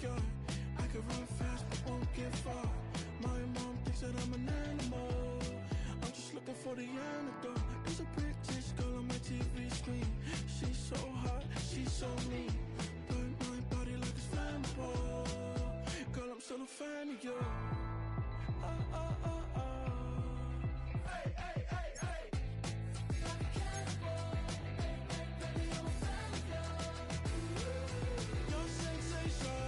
backyard. I can run fast but won't get far. My mom thinks that I'm an animal. I'm just looking for the antidote. There's a British girl on my TV screen. She's so hot, she's so mean. Burn my body like it's flammable. Girl, I'm still a fan of you. Oh, oh, oh, oh. Hey, hey, hey, hey. Like a cannibal. Hey, hey, baby, I'm a fan of you. Your sensation,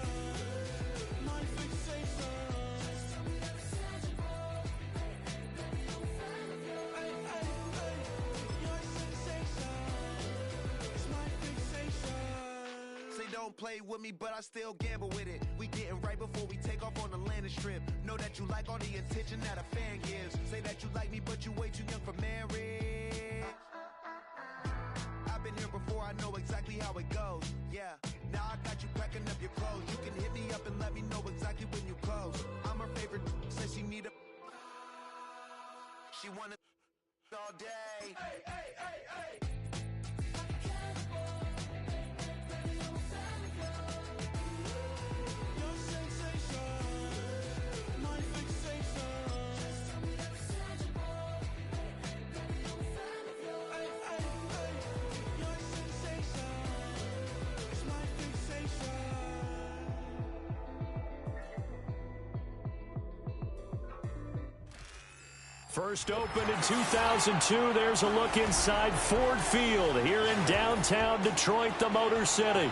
my fixation. Just tell me that it's tangible. Hey, hey, baby, I'm a fan of you. Hey, hey, hey. Your sensation is my fixation. Say don't play with me, but I still gamble with it. We getting right before we take off on the landing strip. Know that you like all the attention that a fan gives. Say that you like me, but you way too young for marriage. I've been here before, I know exactly how it goes. Yeah, now I got you packing up your clothes. You can hit me up and let me know exactly when you close. I'm her favorite, says she need a. She wanna all day. Hey, hey, hey, hey. Like a cannibal. Hey, hey, baby, I'm a fan of you. Your sensation, my fixation. Just tell me that it's tangible. Hey, hey, baby, I'm a fan of you. Hey, hey, hey. Your sensation is my fixation. First opened in 2002, there's a look inside Ford Field here in downtown Detroit, the Motor City.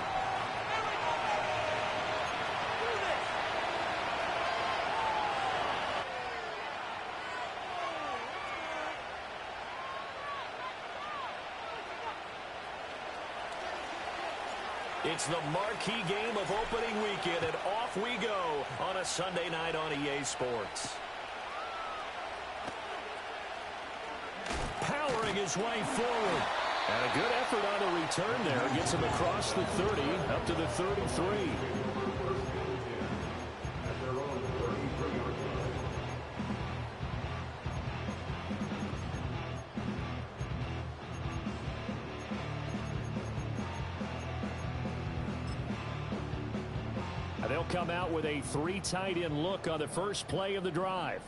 It's the marquee game of opening weekend, and off we go on a Sunday night on EA Sports. Powering his way forward. And a good effort on a return there. Gets him across the 30, up to the 33. And they'll come out with a 3 tight end look on the first play of the drive.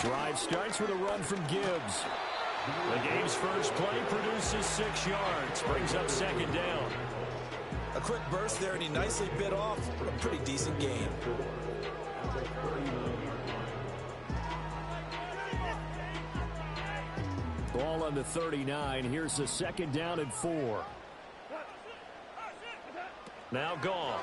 Drive starts with a run from Gibbs. The game's first play produces 6 yards. Brings up second down. A quick burst there, and he nicely bit off a pretty decent gain. Ball on the 39. Here's the second down and 4. Now Goff.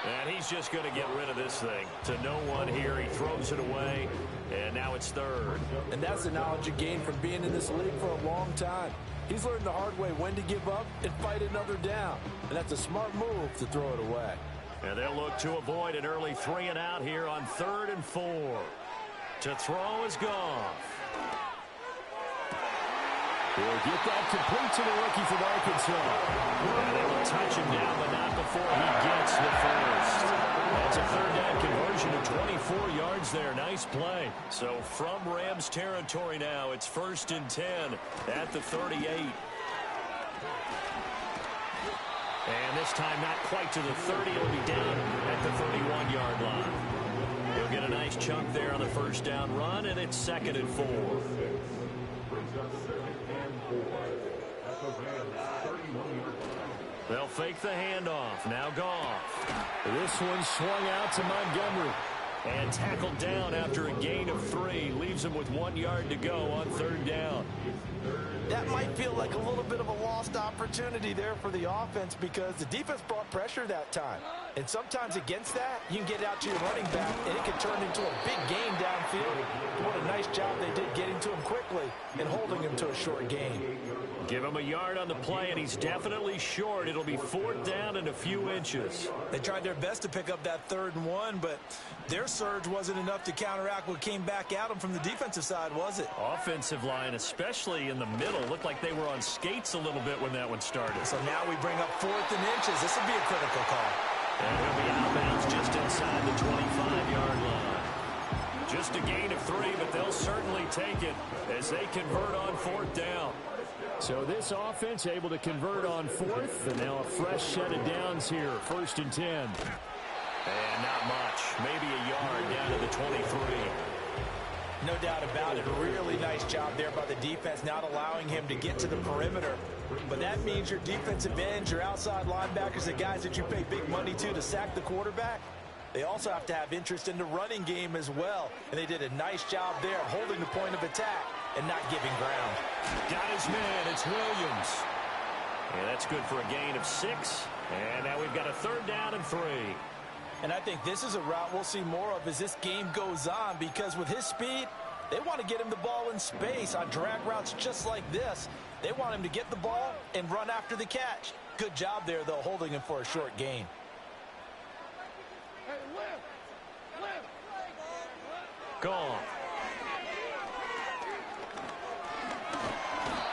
And he's just going to get rid of this thing. To no one here. He throws it away. And now it's third. And that's the knowledge you gain from being in this league for a long time. He's learned the hard way when to give up and fight another down. And that's a smart move to throw it away. And they'll look to avoid an early 3 and out here on 3rd and 4. To throw is Goff. He'll get that complete to the rookie from Arkansas. And they will touch him down, but not before he gets the first. That's a 3rd down conversion of 24 yards there. Nice play. So from Rams territory now, it's 1st and 10 at the 38. And this time not quite to the 30. It'll be down at the 31-yard line. He'll get a nice chunk there on the first down run, and it's 2nd and 4. They'll fake the handoff. Now Goff. This one swung out to Montgomery. And tackled down after a gain of 3. Leaves him with 1 yard to go on 3rd down. That might feel like a little bit of a lost opportunity there for the offense because the defense brought pressure that time. And sometimes against that, you can get out to your running back, and it can turn into a big gain downfield. What a nice job they did getting to him quickly and holding him to a short gain. Give him a yard on the play, and he's definitely short. It'll be 4th down and a few inches. They tried their best to pick up that 3rd and 1, but their surge wasn't enough to counteract what came back at them from the defensive side, was it? Offensive line, especially in the middle, looked like they were on skates a little bit when that one started. So now we bring up 4th and inches. This will be a critical call. And he'll be outbounds just inside the 25-yard line. Just a gain of 3, but they'll certainly take it as they convert on 4th down. So this offense able to convert on fourth, and now a fresh set of downs here, 1st and 10. And not much, maybe a yard down to the 23. No doubt about it. A really nice job there by the defense, not allowing him to get to the perimeter. But that means your defensive ends, your outside linebackers, the guys that you pay big money to sack the quarterback, they also have to have interest in the running game as well. And they did a nice job there of holding the point of attack and not giving ground. Got his man. It's Williams. And that's good for a gain of 6. And now we've got a 3rd down and 3. And I think this is a route we'll see more of as this game goes on, because with his speed, they want to get him the ball in space on drag routes just like this. They want him to get the ball and run after the catch. Good job there, though, holding him for a short gain. Gone.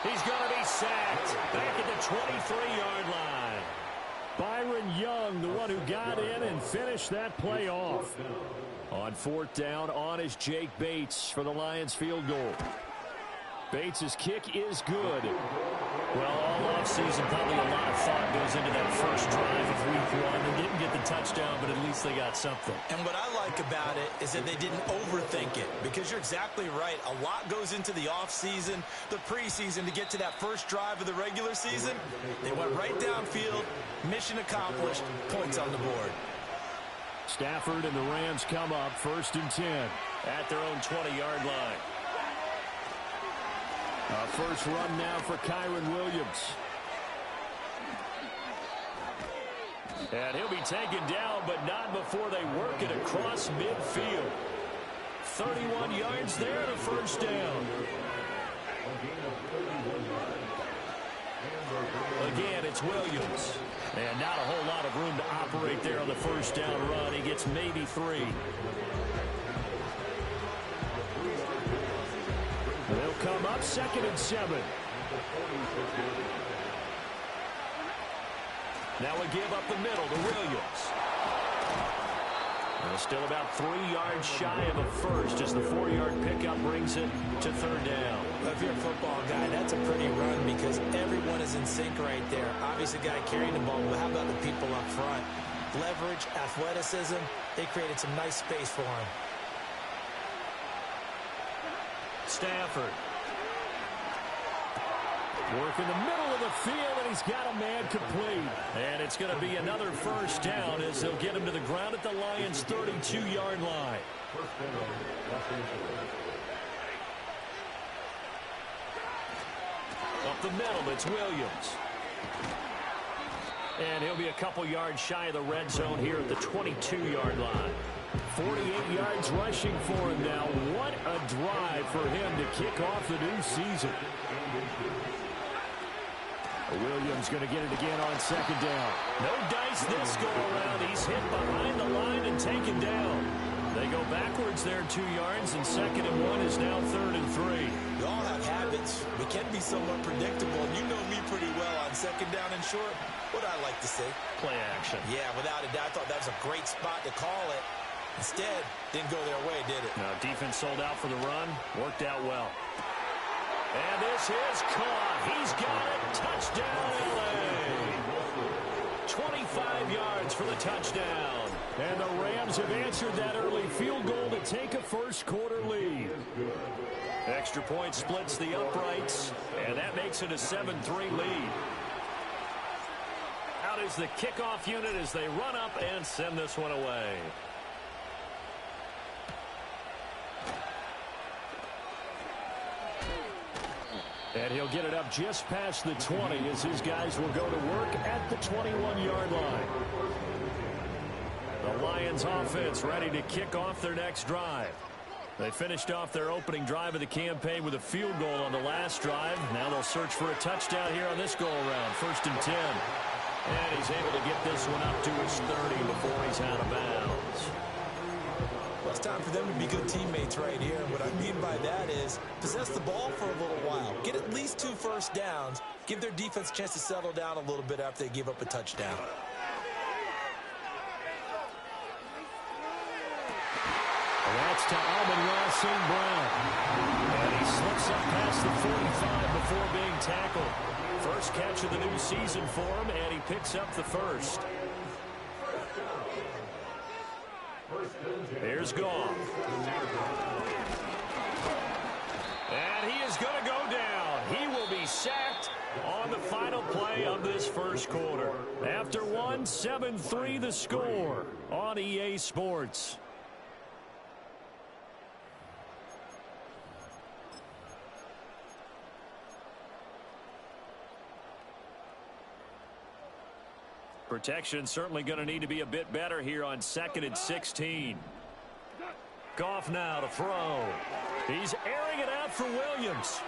He's going to be sacked back at the 23-yard line. Byron Young, the one who got in and finished that play off. On 4th down, on is Jake Bates for the Lions field goal. Bates' kick is good. Well, all offseason, probably a lot of thought goes into that first drive of week 1. They didn't get the touchdown, but at least they got something. And what I like about it is that they didn't overthink it, because you're exactly right. A lot goes into the offseason, the preseason to get to that first drive of the regular season. They went right downfield, mission accomplished, points on the board. Stafford and the Rams come up 1st and 10 at their own 20-yard line. A first run now for Kyron Williams. And he'll be taken down, but not before they work it across midfield. 31 yards there and a 1st down. Again, it's Williams. And not a whole lot of room to operate there on the 1st down run. He gets maybe 3. They'll come up 2nd and 7. Now we give up the middle to Williams. Well, still about 3 yards shy of a first as the 4-yard pickup brings it to 3rd down. Well, if you're a football guy, that's a pretty run because everyone is in sync right there. Obviously, the guy carrying the ball, but how about the people up front? Leverage, athleticism, they created some nice space for him. Stafford. Work in the middle of the field, and he's got a man complete. And it's going to be another 1st down as they'll get him to the ground at the Lions' 32-yard line. Up the middle, it's Williams. And he'll be a couple yards shy of the red zone here at the 22-yard line. 48 yards rushing for him now. What a drive for him to kick off the new season. Williams going to get it again on 2nd down. No dice this go around. He's hit behind the line and taken down. They go backwards there 2 yards, and 2nd and 1 is now 3rd and 3. We all have habits. We can be somewhat predictable, and you know me pretty well on 2nd down and short. What I like to say? Play action. Yeah, without a doubt, I thought that was a great spot to call it. Instead, didn't go their way, did it? No, defense sold out for the run. Worked out well. And this is caught. He's got it. Touchdown, LA. 25 yards for the touchdown. And the Rams have answered that early field goal to take a first-quarter lead. Extra point splits the uprights, and that makes it a 7-3 lead. Out is the kickoff unit as they run up and send this one away. And he'll get it up just past the 20 as his guys will go to work at the 21-yard line. The Lions offense ready to kick off their next drive. They finished off their opening drive of the campaign with a field goal on the last drive. Now they'll search for a touchdown here on this go-around. 1st and 10. And he's able to get this one up to his 30 before he's out of bounds. Well, it's time for them to be good teammates right here. And what I mean by that is possess the ball for a little while. Get at least 2 first downs. Give their defense a chance to settle down a little bit after they give up a touchdown. That's It's to Amon-Ra St. Brown. And he slips up past the 45 before being tackled. First catch of the new season for him, and he picks up the first. Here's Goff. And he is going to go down. He will be sacked on the final play of this first quarter. After 7-3 the score on EA Sports. Protection certainly going to need to be a bit better here on 2nd and 16. Goff now to throw. He's airing it out for Williams.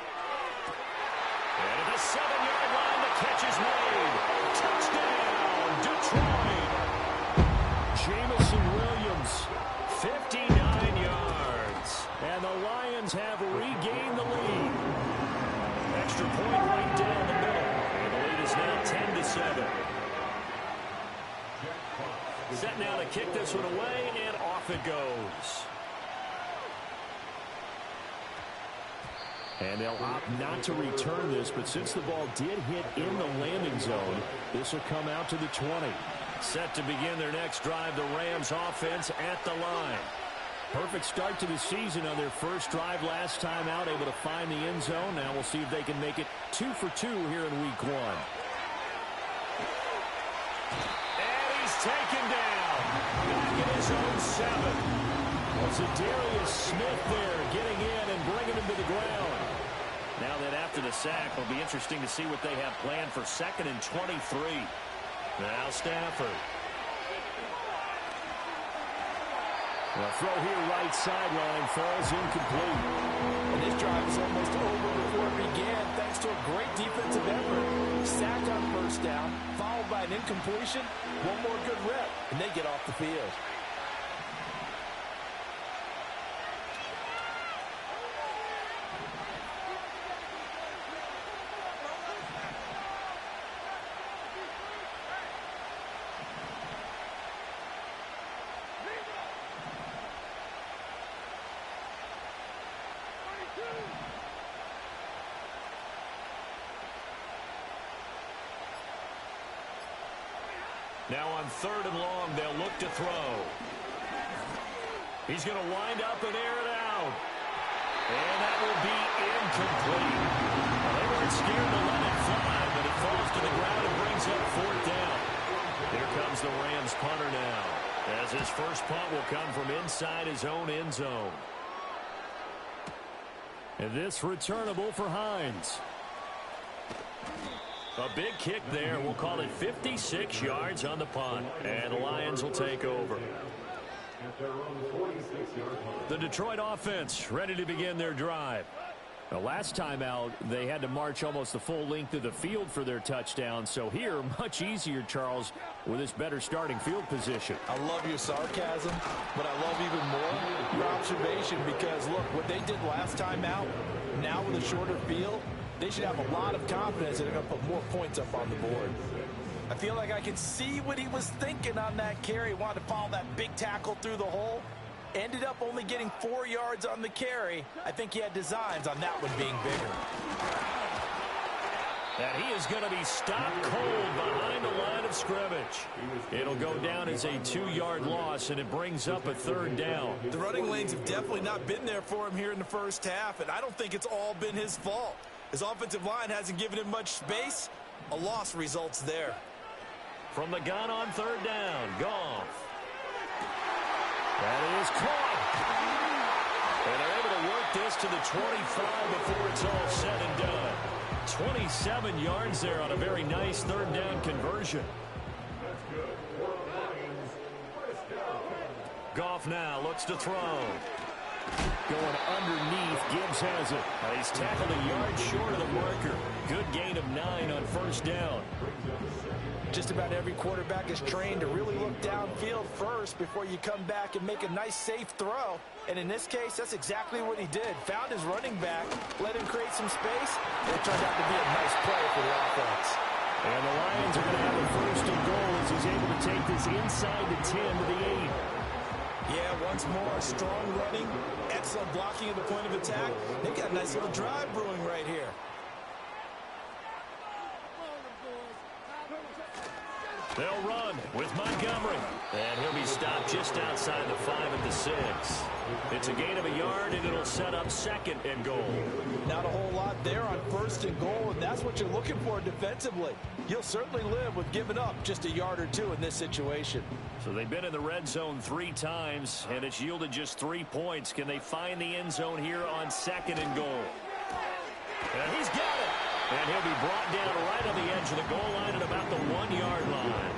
And at the 7-yard line, the catch is made. Touchdown, Detroit. Jamison Williams, 59 yards. And the Lions have regained the lead. Extra point right down the middle. And the lead is now 10-7. Set now to kick this one away, and off it goes. And they'll opt not to return this, but since the ball did hit in the landing zone, this will come out to the 20. Set to begin their next drive, the Rams offense at the line. Perfect start to the season on their first drive last time out, able to find the end zone. Now we'll see if they can make it 2 for 2 here in week 1. Taken down. Back in his own 7. Well, Darius Smith there getting in and bringing him to the ground. Now that after the sack, it'll be interesting to see what they have planned for 2nd and 23. Now Stafford. The throw here right sideline falls incomplete. And this drive is almost over before it began thanks to a great defensive effort. Sack on first down, followed by an incompletion. One more good rep, and they get off the field. Now on 3rd and long, they'll look to throw. He's going to wind up and air it out. And that will be incomplete. Well, they weren't scared to let it fly, but it falls to the ground and brings up 4th down. Here comes the Rams punter now, as his first punt will come from inside his own end zone. And this returnable for Hines. A big kick there. We'll call it 56 yards on the punt. And the Lions will take over. The Detroit offense ready to begin their drive. The last time out, they had to march almost the full length of the field for their touchdown. So here, much easier, Charles, with this better starting field position. I love your sarcasm, but I love even more your observation because, look, what they did last time out, now with a shorter field, they should have a lot of confidence that they're going to put more points up on the board. I feel like I can see what he was thinking on that carry. He wanted to follow that big tackle through the hole. Ended up only getting 4 yards on the carry. I think he had designs on that one being bigger. And he is going to be stopped cold behind the line of scrimmage. It'll go down as a 2-yard loss, and it brings up a 3rd down. The running lanes have definitely not been there for him here in the first half, and I don't think it's all been his fault. His offensive line hasn't given him much space. A loss results there. From the gun on 3rd down, Goff. That is caught. And they're able to work this to the 25 before it's all said and done. 27 yards there on a very nice 3rd down conversion. Goff now looks to throw. Going underneath, Gibbs has it. He's tackled a yard short of the marker. Good gain of 9 on 1st down. Just about every quarterback is trained to really look downfield first before you come back and make a nice, safe throw. And in this case, that's exactly what he did. Found his running back, let him create some space, and it turned out to be a nice play for the offense. And the Lions are going to have a 1st and goal as he's able to take this inside the 10 to the 8. Yeah, once more, strong running, excellent blocking at the point of attack. They've got a nice little drive brewing right here. They'll run with Montgomery. And he'll be stopped just outside the 5 at the 6. It's a gain of a yard, and it'll set up 2nd and goal. Not a whole lot there on 1st and goal, and that's what you're looking for defensively. You'll certainly live with giving up just a yard or 2 in this situation. So they've been in the red zone 3 times, and it's yielded just 3 points. Can they find the end zone here on 2nd and goal? And he's got it. And he'll be brought down right on the edge of the goal line at about the 1-yard line.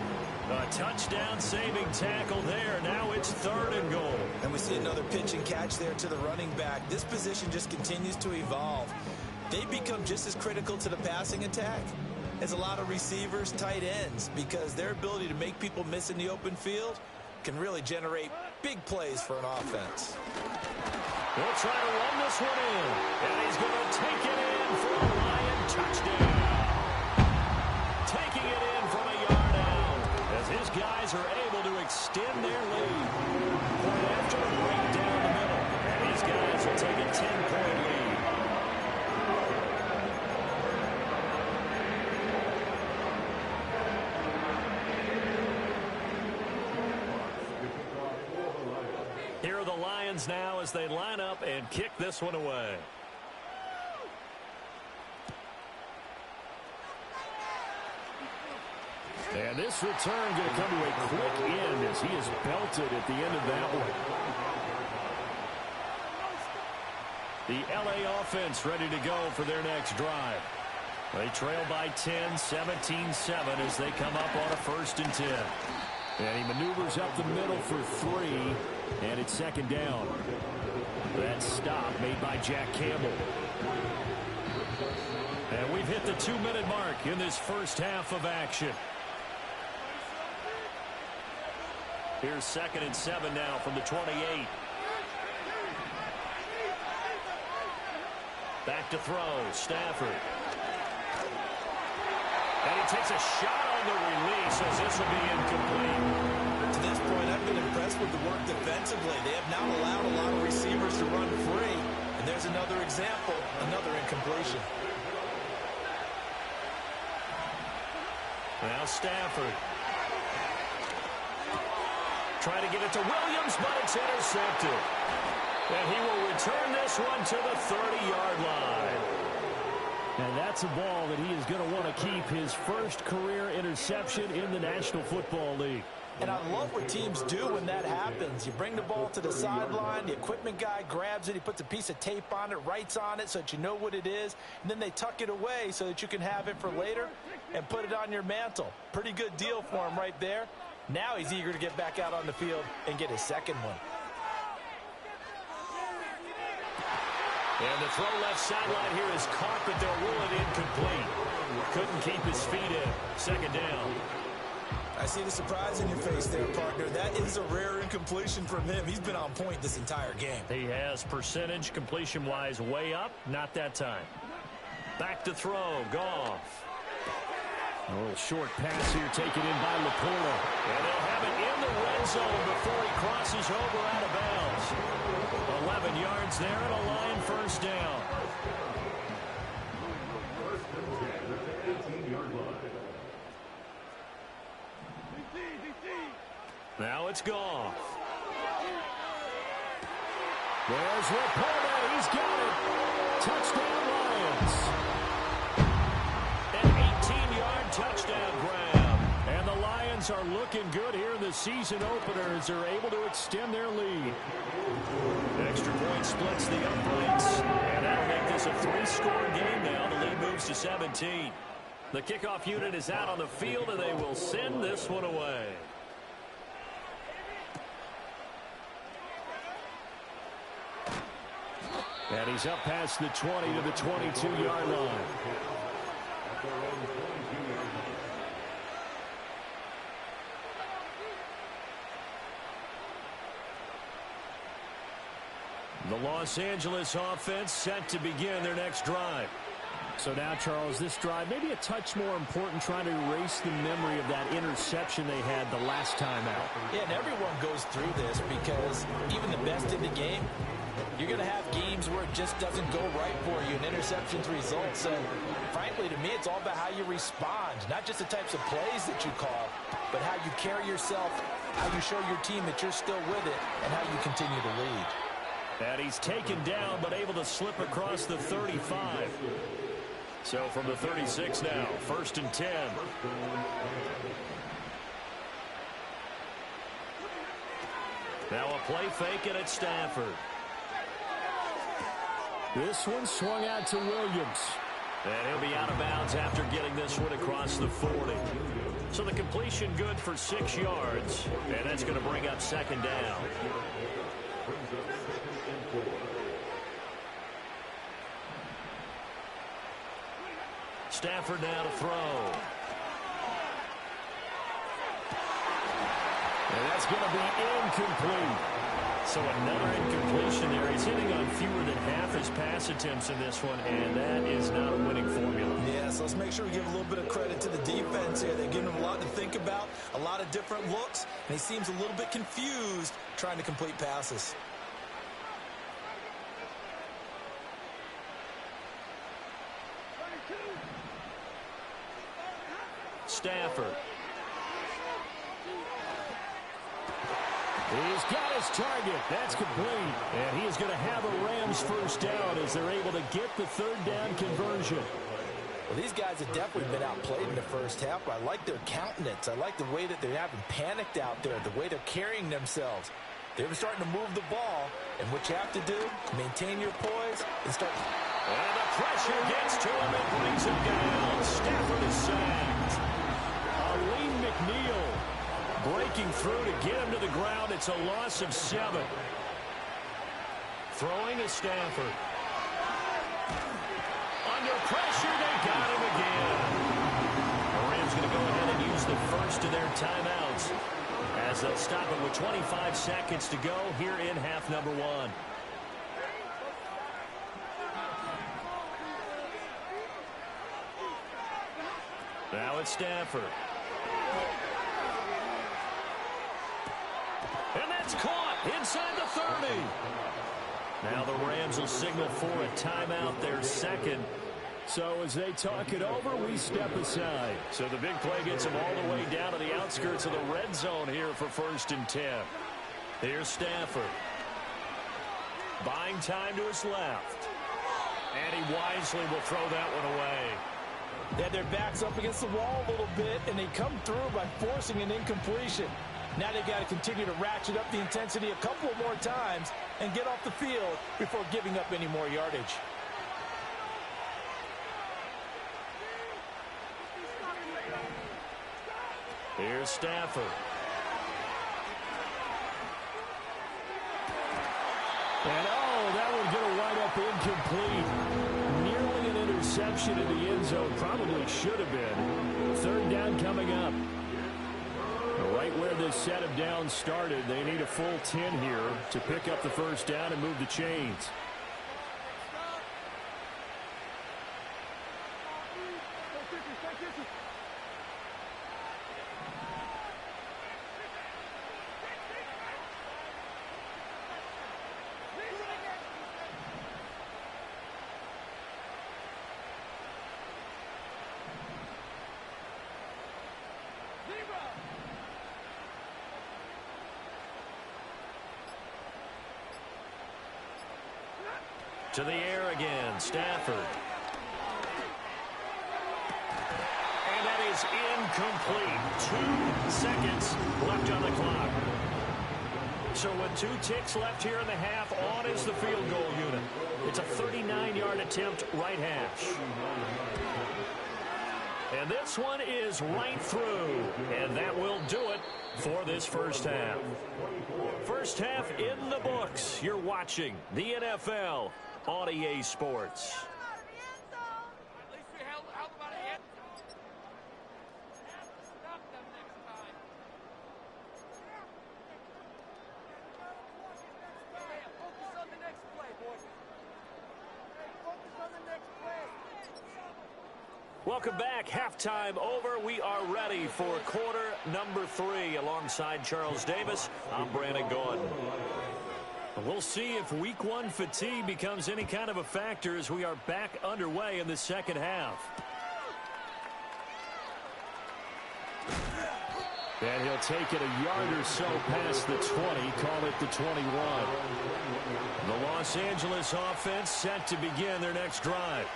A touchdown-saving tackle there. Now it's 3rd and goal. And we see another pitch and catch there to the running back. This position just continues to evolve. They become just as critical to the passing attack as a lot of receivers, tight ends, because their ability to make people miss in the open field can really generate big plays for an offense. He'll try to run this one in, and he's going to take it in for a Lion touchdown. Taking it in from a yard out, as his guys are able to extend their lead. Point after right down the middle, and these guys will take a 10-point lead. Here are the Lions now as they line up and kick this one away. And this return going to come to a quick end as he is belted at the end of that one. The LA offense ready to go for their next drive. They trail by 10, 17-7 as they come up on a 1st and 10. And he maneuvers up the middle for 3, and it's 2nd down. That stop made by Jack Campbell. And we've hit the 2-minute mark in this first half of action. Here's 2nd and 7 now from the 28. Back to throw, Stafford. And he takes a shot on the release as this will be incomplete. To this point, I've been impressed with the work defensively. They have now allowed a lot of receivers to run free. And there's another example, another incompletion. Now Stafford. Trying to get it to Williams, but it's intercepted. And he will return this one to the 30-yard line. And that's a ball that he is going to want to keep, his first career interception in the National Football League. And I love what teams do when that happens. You bring the ball to the sideline, the equipment guy grabs it, he puts a piece of tape on it, writes on it so that you know what it is, and then they tuck it away so that you can have it for later and put it on your mantle. Pretty good deal for him right there. Now he's eager to get back out on the field and get his 2nd one. And the throw left sideline here is caught, but they'll rule it incomplete. Couldn't keep his feet in. 2nd down. I see the surprise in your face there, partner. That is a rare incompletion from him. He's been on point this entire game. He has percentage completion-wise way up. Not that time. Back to throw. Goff. A little short pass here taken in by Laporta. And they'll have it in the red zone before he crosses over out of bounds. 11 yards there and a Lion 1st down. Now it's Goff. There's Laporta. He's got it. Touchdown Lions. An 18-yard touchdown grab. And the Lions are looking good here in the season opener as they're able to extend their lead. Extra point splits the uprights. And that'll make this a 3-score game now. The lead moves to 17. The kickoff unit is out on the field, and they will send this one away. And he's up past the 20 to the 22-yard line. The Los Angeles offense set to begin their next drive. So now, Charles, this drive maybe a touch more important, trying to erase the memory of that interception they had the last time out. Yeah, and everyone goes through this because best in the game, you're going to have games where it just doesn't go right for you, and interceptions results. And frankly, to me, it's all about how you respond, not just the types of plays that you call, but how you carry yourself, how you show your team that you're still with it, and how you continue to lead. And he's taken down, but able to slip across the 35. So from the 36 now, 1st and 10. Now a play fake, and it's Stafford. This one swung out to Williams. And he'll be out of bounds after getting this one across the 40. So the completion good for 6 yards. And that's going to bring up 2nd down. Stafford now to throw. And that's going to be incomplete. So another incompletion there. He's hitting on fewer than half his pass attempts in this one, and that is not a winning formula. Yeah, so let's make sure we give a little bit of credit to the defense here. They've given him a lot to think about, a lot of different looks, and he seems a little bit confused trying to complete passes. Stafford. He's got his target. That's complete. And he is going to have a Rams first down as they're able to get the 3rd down conversion. Well, these guys have definitely been outplayed in the first half. I like their countenance. I like the way that they haven't panicked out there, the way they're carrying themselves. They're starting to move the ball, and what you have to do, maintain your poise and start. And the pressure gets to him and brings him down. Stafford is sacked. Arlene McNeil breaking through to get him to the ground. It's a loss of 7. Throwing to Stafford. Under pressure, they got him again. The Rams going to go ahead and use the first of their timeouts as they'll stop it with 25 seconds to go here in half number 1. Now it's Stafford. And that's caught inside the 30. Now the Rams will signal for a timeout, their 2nd. So as they talk it over, we step aside. So the big play gets them all the way down to the outskirts of the red zone here for 1st and 10. Here's Stafford. Buying time to his left. And he wisely will throw that one away. They had their backs up against the wall a little bit, and they come through by forcing an incompletion. Now they've got to continue to ratchet up the intensity a couple of more times and get off the field before giving up any more yardage. Here's Stafford. And that one's going to wind up incomplete. Nearly an interception in the end zone. Probably should have been. 3rd down coming up. Right where this set of downs started, they need a full 10 here to pick up the first down and move the chains. To the air again, Stafford. And that is incomplete. 2 seconds left on the clock. So with 2 ticks left here in the half, on is the field goal unit. It's a 39-yard attempt, right hash. And this one is right through. And that will do it for this first half. First half in the books. You're watching the NFL on EA Sports. Welcome back. Halftime over. We are ready for quarter number 3. Alongside Charles Davis, I'm Brandon Gordon. We'll see if week one fatigue becomes any kind of a factor as we are back underway in the second half. And he'll take it a yard or so past the 20, call it the 21. The Los Angeles offense set to begin their next drive.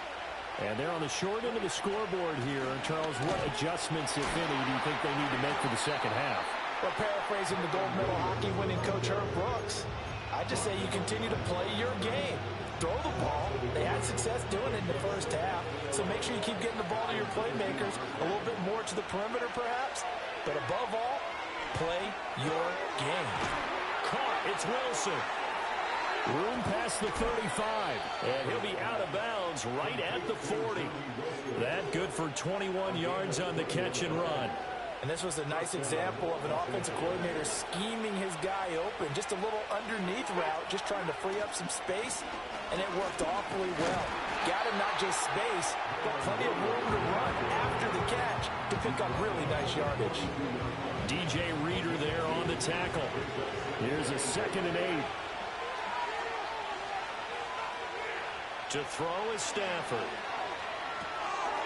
And they're on the short end of the scoreboard here. And Charles, what adjustments, if any, do you think they need to make for the second half? Well, paraphrasing the gold medal hockey winning coach Herb Brooks, I just say you continue to play your game. Throw the ball. They had success doing it in the first half. So make sure you keep getting the ball to your playmakers a little bit more to the perimeter perhaps. But above all, play your game. Caught. It's Wilson. Room past the 35. And he'll be out of bounds right at the 40. That good for 21 yards on the catch and run. And this was a nice example of an offensive coordinator scheming his guy open. Just a little underneath route, just trying to free up some space. And it worked awfully well. Got him not just space, but plenty of room to run after the catch to pick up really nice yardage. DJ Reader there on the tackle. Here's a 2nd and 8. To throw is Stafford.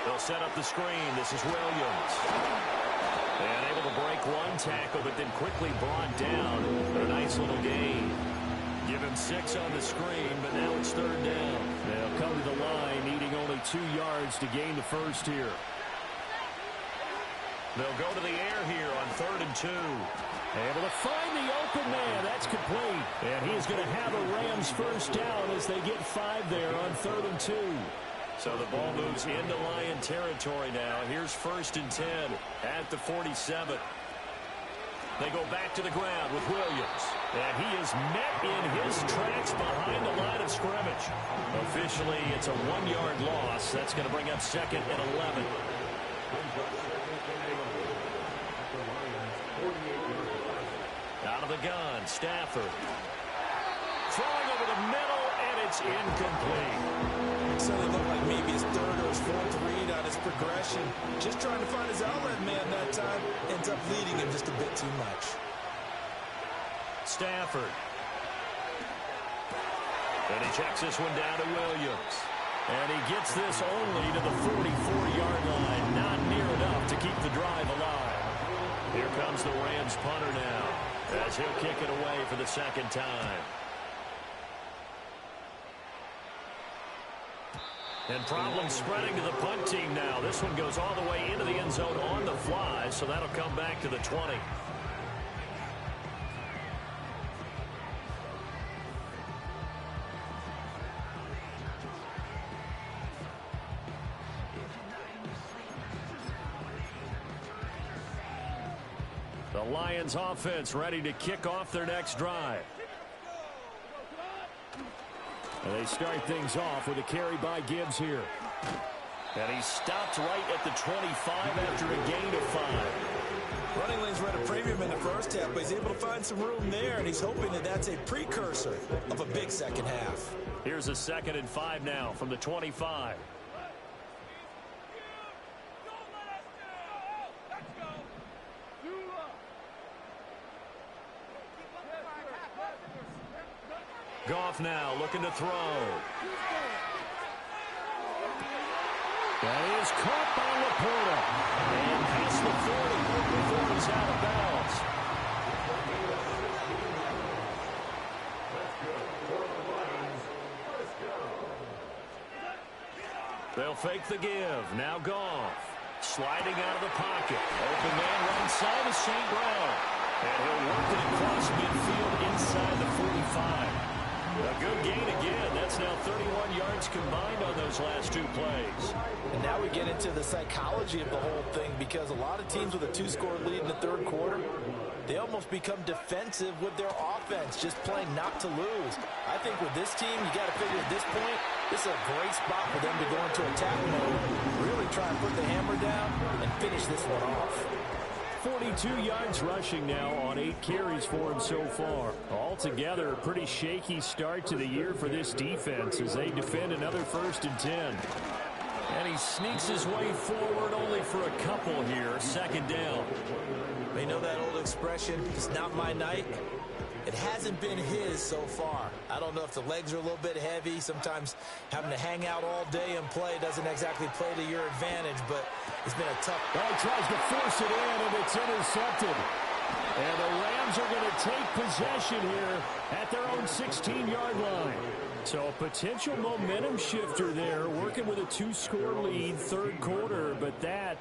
They'll set up the screen. This is Williams. And able to break one tackle, but then quickly brought down. But a nice little gain. Give him 6 on the screen, but now it's 3rd down. They'll come to the line, needing only 2 yards to gain the first here. They'll go to the air here on 3rd and 2. Able to find the open man. That's complete. And he's going to have a Rams first down as they get 5 there on 3rd and 2. So the ball moves into Lion territory now. Here's 1st and 10 at the 47. They go back to the ground with Williams. And he is met in his tracks behind the line of scrimmage. Officially, it's a 1-yard loss. That's going to bring up 2nd and 11. Out of the gun, Stafford. Throwing over the middle, and it's incomplete. So it looked like maybe his 3rd or his 4th read on his progression. Just trying to find his outlet man that time. Ends up leading him just a bit too much. Stafford. And he checks this one down to Williams. And he gets this only to the 44-yard line. Not near enough to keep the drive alive. Here comes the Rams punter now, as he'll kick it away for the 2nd time. And problems spreading to the punt team now. This one goes all the way into the end zone on the fly, so that'll come back to the 20. The Lions offense ready to kick off their next drive. And they start things off with a carry by Gibbs here. And he stopped right at the 25 after a gain of 5. Running lanes ran a premium in the first half, but he's able to find some room there, and he's hoping that that's a precursor of a big second half. Here's a 2nd and 5 now from the 25. Goff now looking to throw. That is caught by Laporta. And past the 40 before he's out of bounds. They'll fake the give. Now Goff. Sliding out of the pocket. Open man right side of St. Brown. And he'll work it across midfield inside the 45. A good gain again. That's now 31 yards combined on those last 2 plays. And now we get into the psychology of the whole thing, because a lot of teams with a 2-score lead in the 3rd quarter, they almost become defensive with their offense, just playing not to lose. I think with this team, you got to figure at this point, this is a great spot for them to go into attack mode, really try and put the hammer down and finish this one off. 42 yards rushing now on 8 carries for him so far. Altogether, a pretty shaky start to the year for this defense as they defend another 1st and 10. And he sneaks his way forward only for a couple here. 2nd down. You know that old expression, it's not my night. It hasn't been his so far. I don't know if the legs are a little bit heavy. Sometimes having to hang out all day and play doesn't exactly play to your advantage, but it's been a tough... Well, he tries to force it in, and it's intercepted. And the Rams are going to take possession here at their own 16-yard line. So a potential momentum shifter there, working with a 2-score lead, third quarter, but that,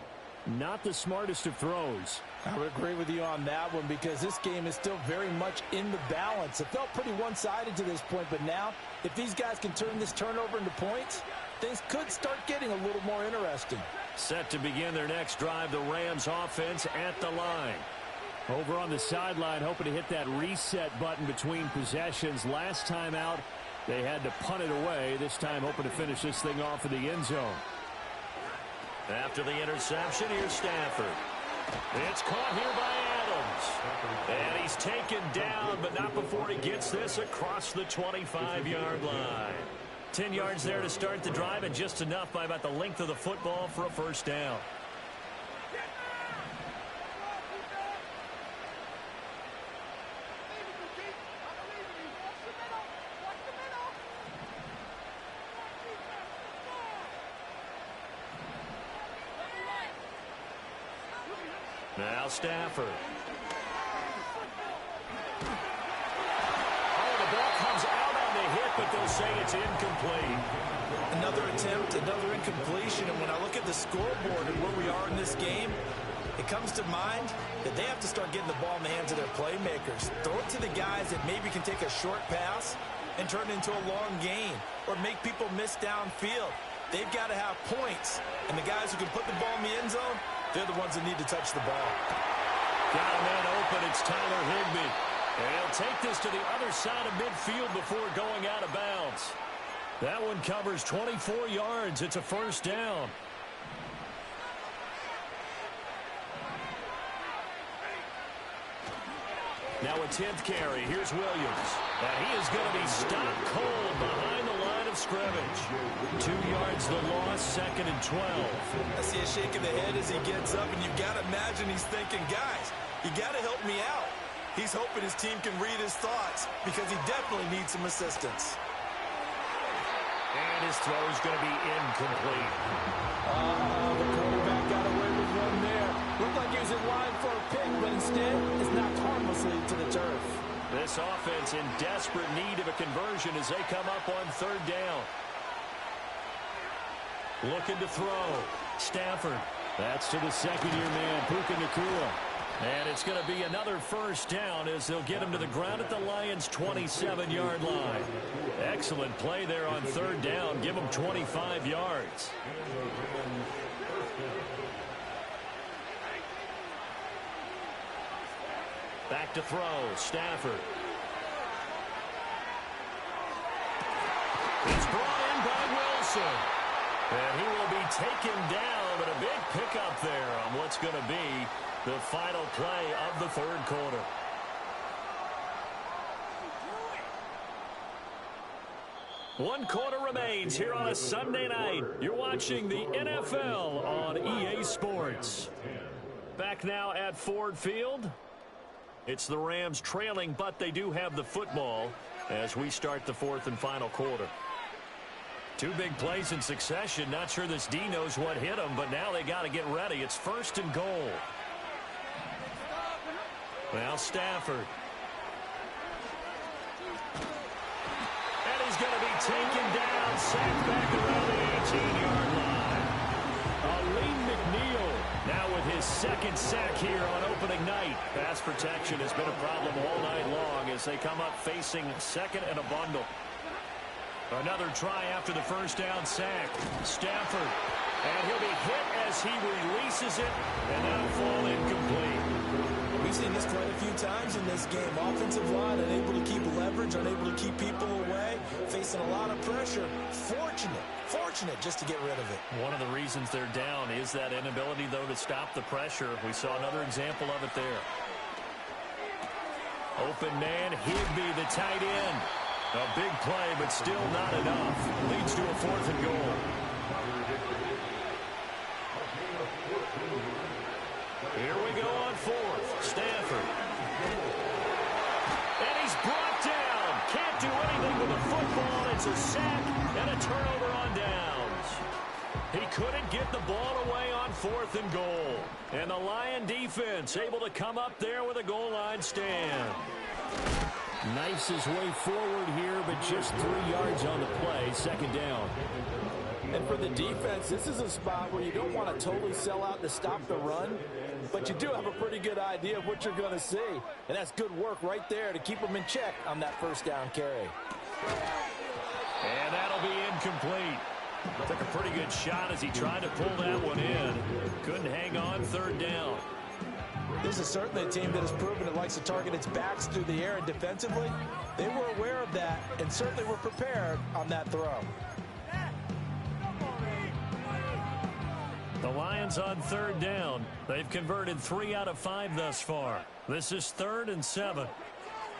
not the smartest of throws. I would agree with you on that one because this game is still very much in the balance. It felt pretty one-sided to this point, but now if these guys can turn this turnover into points, things could start getting a little more interesting. Set to begin their next drive, the Rams offense at the line. Over on the sideline, hoping to hit that reset button between possessions. Last time out, they had to punt it away. This time, hoping to finish this thing off in the end zone. After the interception, here's Stafford. It's caught here by Adams. And he's taken down, but not before he gets this across the 25-yard line. 10 yards there to start the drive, and just enough by about the length of the football for a first down. Now Stafford. Oh, the ball comes out on the hit, but they'll say it's incomplete. Another attempt, another incompletion, and when I look at the scoreboard and where we are in this game, it comes to mind that they have to start getting the ball in the hands of their playmakers. Throw it to the guys that maybe can take a short pass and turn it into a long gain or make people miss downfield. They've got to have points, and the guys who can put the ball in the end zone, they're the ones that need to touch the ball. Got a man open. It's Tyler Higbee. And he'll take this to the other side of midfield before going out of bounds. That one covers 24 yards. It's a first down. Now a 10th carry. Here's Williams. And he is going to be stopped cold behind the line of scrimmage. 2 yards the loss, second and 12. I see a shake of the head as he gets up, and you've got to imagine he's thinking, guys, you got to help me out. He's hoping his team can read his thoughts because he definitely needs some assistance. And his throw is going to be incomplete. The quarterback got away with one there. Looked like he was in line for a pick, but instead it's knocked harmlessly to the turf. This offense in desperate need of a conversion as they come up on third down. Looking to throw. Stafford. That's to the second-year man, Puka Nacua. And it's going to be another first down as they'll get him to the ground at the Lions' 27-yard line. Excellent play there on third down. Give him 25 yards. Back to throw. Stafford. It's brought in by Wilson. And he will be taken down, but a big pickup there on what's going to be the final play of the third quarter. One quarter remains here on a Sunday night. You're watching the NFL on EA Sports. Back now at Ford Field. It's the Rams trailing, but they do have the football as we start the fourth and final quarter. Two big plays in succession. Not sure this D knows what hit him, but now they got to get ready. It's first and goal. Well, Stafford. And he's going to be taken down, sacked back around the 18-yard line. Aleem McNeil now with his second sack here on opening night. Pass protection has been a problem all night long as they come up facing second and a bundle. Another try after the first down sack. Stafford. And he'll be hit as he releases it, and that'll fall incomplete. We've seen this quite a few times in this game. Offensive line unable to keep leverage, unable to keep people away, facing a lot of pressure. Fortunate just to get rid of it. One of the reasons they're down is that inability, though, to stop the pressure. We saw another example of it there. Open man, Higbee, the tight end. A big play, but still not enough. Leads to a fourth and goal. Here we go on fourth. Stafford. And he He's brought down. Can't do anything with the football. It's a sack and a turnover on downs. He couldn't get the ball away on 4th and goal. And the Lion defense able to come up there with a goal line stand. Knifes his way forward here, but just 3 yards on the play. 2nd down. And for the defense, this is a spot where you don't want to totally sell out to stop the run, but you do have a pretty good idea of what you're going to see. And that's good work right there to keep them in check on that 1st down carry. And that'll be incomplete. Took a pretty good shot as he tried to pull that one in. Couldn't hang on 3rd down. This is certainly a team that has proven it likes to target its backs through the air, and defensively, they were aware of that and certainly were prepared on that throw. The Lions on 3rd down. They've converted 3 out of 5 thus far. This is 3rd and 7.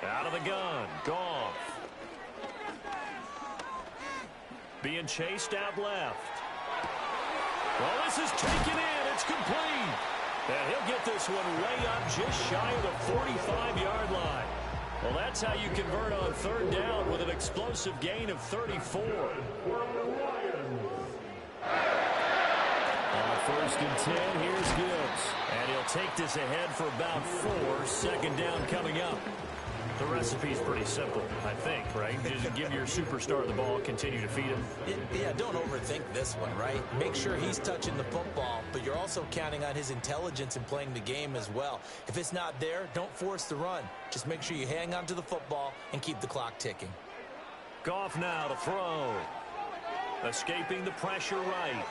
Out of the gun. Goff. Being chased out left. Well, this is taken in. It's complete. And he'll get this one way up just shy of the 45-yard line. Well, that's how you convert on 3rd down with an explosive gain of 34. On 1st and 10, here's Gibbs. And he'll take this ahead for about 4. 2nd down coming up. The recipe's pretty simple, I think, right? Just give your superstar the ball, continue to feed him. Yeah, don't overthink this one, right? Make sure he's touching the football, but you're also counting on his intelligence in playing the game as well. If it's not there, don't force the run. Just make sure you hang on to the football and keep the clock ticking. Goff now to throw. Escaping the pressure right.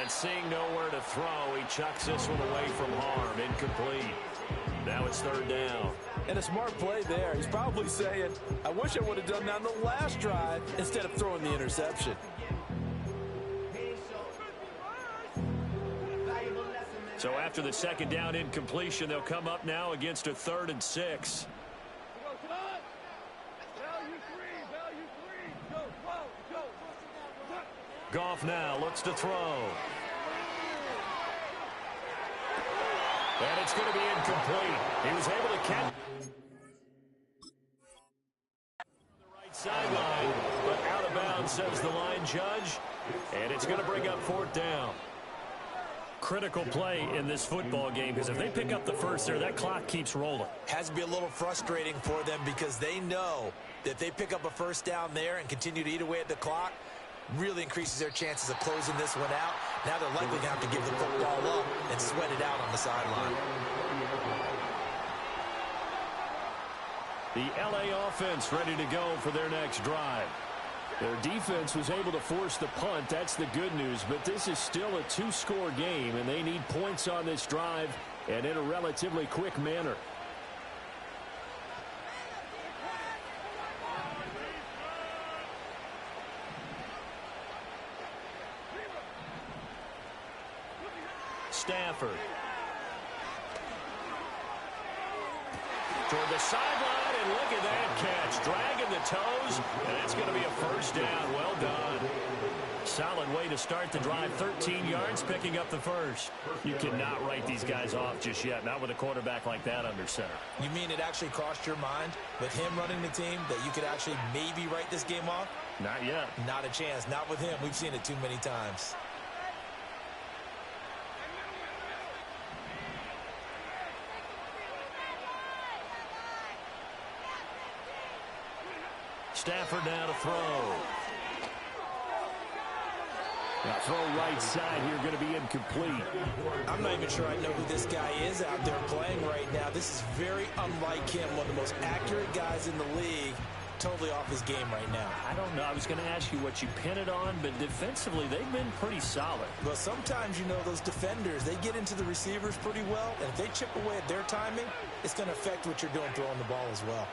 And seeing nowhere to throw, he chucks this one away from harm. Incomplete. Now it's 3rd down. And a smart play there. He's probably saying, I wish I would have done that on the last drive instead of throwing the interception. So after the 2nd down incompletion, they'll come up now against a 3rd and 6. Goff now looks to throw. And it's going to be incomplete. He was able to catch on the right sideline, but out of bounds, says the line judge. And it's going to bring up 4th down. Critical play in this football game, because if they pick up the first there, that clock keeps rolling. Has to be a little frustrating for them because they know that if they pick up a 1st down there and continue to eat away at the clock, really increases their chances of closing this one out. Now they're likely to have to give the football up and sweat it out on the sideline. The LA offense ready to go for their next drive. Their defense was able to force the punt. That's the good news, but this is still a 2-score game, and they need points on this drive and in a relatively quick manner. Stafford. Toward the sideline, and look at that catch. Dragging the toes, and that's going to be a 1st down. Well done. Solid way to start the drive. 13 yards, picking up the 1st. You cannot write these guys off just yet, not with a quarterback like that under center. You mean it actually crossed your mind with him running the team that you could actually maybe write this game off? Not yet. Not a chance. Not with him. We've seen it too many times. Stafford now to throw. Now throw right side here, going to be incomplete. I'm not even sure I know who this guy is out there playing right now. This is very unlike him, one of the most accurate guys in the league. Totally off his game right now. I don't know. I was going to ask you what you pin it on, but defensively, they've been pretty solid. Well, sometimes, you know, those defenders, they get into the receivers pretty well, and if they chip away at their timing, it's going to affect what you're doing throwing the ball as well.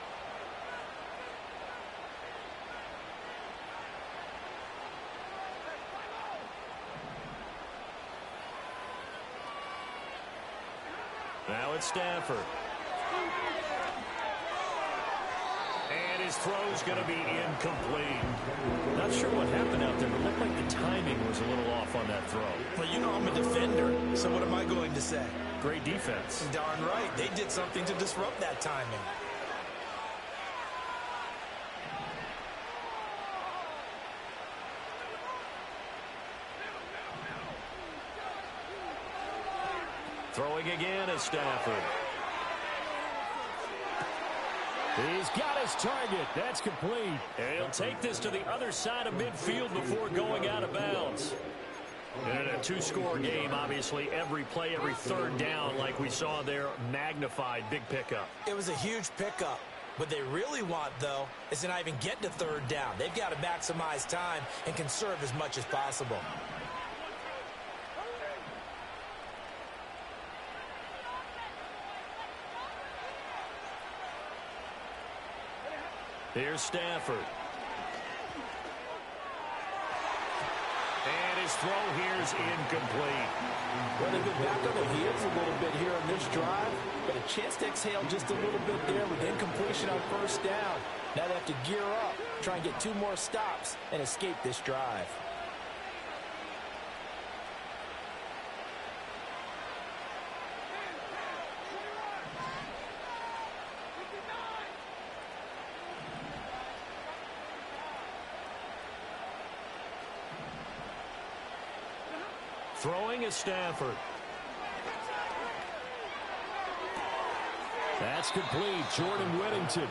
Now it's Stafford. And his throw's going to be incomplete. Not sure what happened out there, but it looked like the timing was a little off on that throw. Well, you know I'm a defender, so what am I going to say? Great defense. Darn right. They did something to disrupt that timing. Throwing again is Stafford. He's got his target. That's complete. And he'll take this to the other side of midfield before going out of bounds. And in a two-score game, obviously, every play, every third down, like we saw there, magnified, big pickup. It was a huge pickup. What they really want, though, is to not even get to third down. They've got to maximize time and conserve as much as possible. Here's Stafford. And his throw here is incomplete. Well, they've been back on their heels a little bit here on this drive, but a chance to exhale just a little bit there with incompletion on first down. Now they have to gear up, try and get 2 more stops, and escape this drive. Throwing is Stafford. That's complete. Jordan Whittington.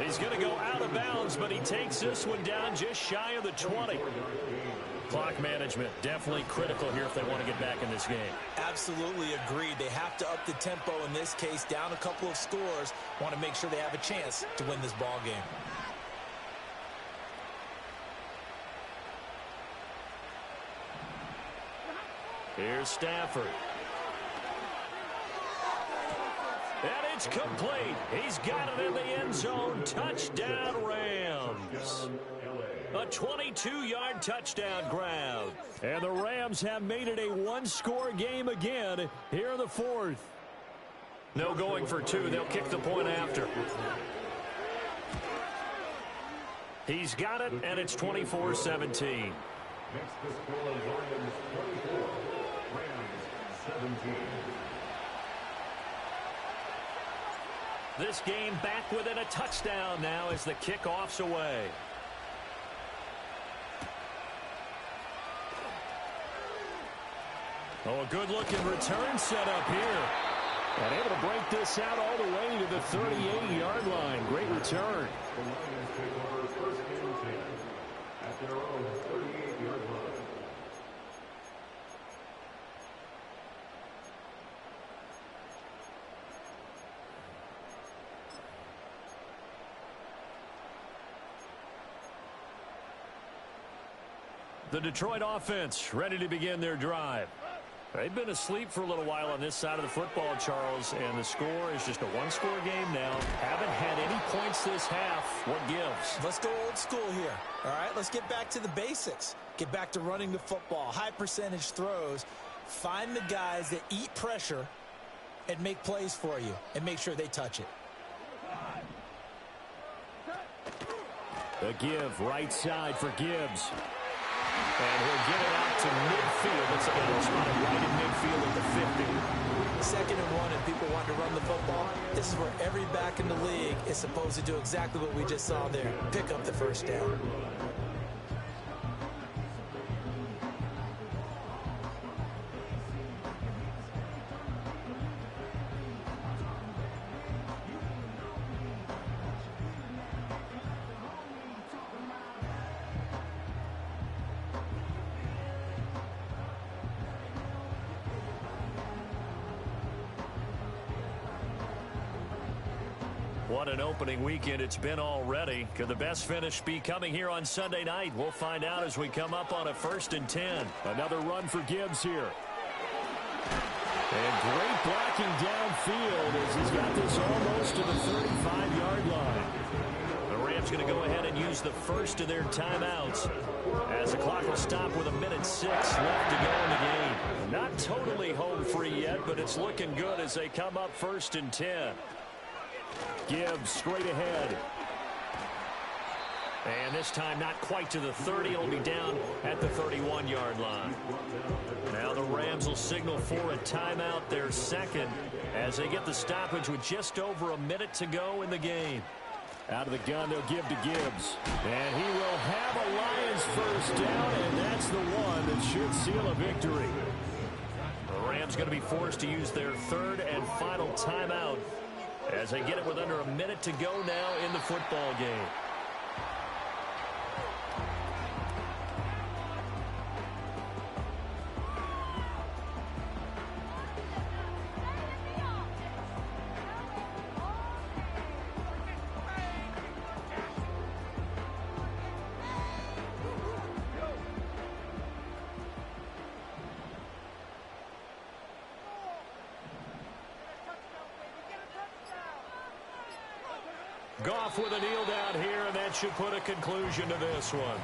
He's going to go out of bounds, but he takes this one down just shy of the 20. Clock management definitely critical here if they want to get back in this game. Absolutely agreed. They have to up the tempo in this case, down a couple of scores. Want to make sure they have a chance to win this ball game. Here's Stafford. And it's complete. He's got it in the end zone. Touchdown, Rams. A 22-yard touchdown grab. And the Rams have made it a one-score game again here in the fourth. No going for 2. They'll kick the point after. He's got it, and it's 24-17. Next to score, Lions 24, Rams 17. This game back within a touchdown now as the kickoff's away. Oh, a good-looking return set up here. And able to break this out all the way to the 38-yard line. Great return. The Lions take over first and 10 at their own 38-yard line. The Detroit offense ready to begin their drive. They've been asleep for a little while on this side of the football, Charles, and the score is just a one-score game now. Haven't had any points this half. What gives? Let's go old school here. All right, let's get back to the basics. Get back to running the football, high percentage throws. Find the guys that eat pressure and make plays for you and make sure they touch it. The give, right side for Gibbs. And he'll get it out to midfield. Looks like he'll spot it right in midfield at the 50. 2nd and 1, and people want to run the football. This is where every back in the league is supposed to do exactly what we just saw there. Pick up the first down. What an opening weekend it's been already. Could the best finish be coming here on Sunday night? We'll find out as we come up on a 1st and 10. Another run for Gibbs here. And great blocking downfield as he's got this almost to the 35-yard line. The Rams going to go ahead and use the first of their timeouts as the clock will stop with 1:06 left to go in the game. Not totally home free yet, but it's looking good as they come up 1st and 10. Gibbs straight ahead. And this time not quite to the 30. It'll be down at the 31-yard line. Now the Rams will signal for a timeout, their second, as they get the stoppage with just over a minute to go in the game. Out of the gun, they'll give to Gibbs. And he will have a Lions first down, and that's the one that should seal a victory. The Rams Rams going to be forced to use their third and final timeout as they get it with under a minute to go now in the football game. Goff with a kneel down here, and that should put a conclusion to this one.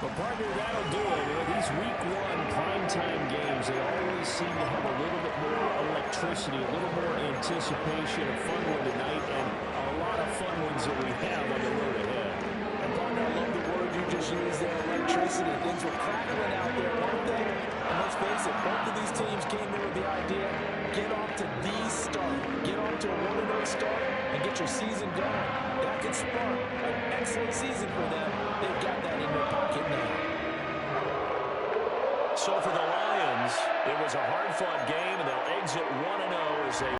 But partner, that'll do it. These week one primetime games, they always seem to have a little bit more electricity, a little more anticipation, a fun one tonight, and a lot of fun ones that we have on the road ahead. And partner, I love the word you just used there, electricity. Things were crackling out there, weren't they? And let's face it, both of these teams came in with the idea, get off to the start. Get off to a 1-0 start and get your season going. That could spark an excellent season for them. They've got that in their pocket now. So for the Lions, it was a hard-fought game, and they'll exit 1-0 as they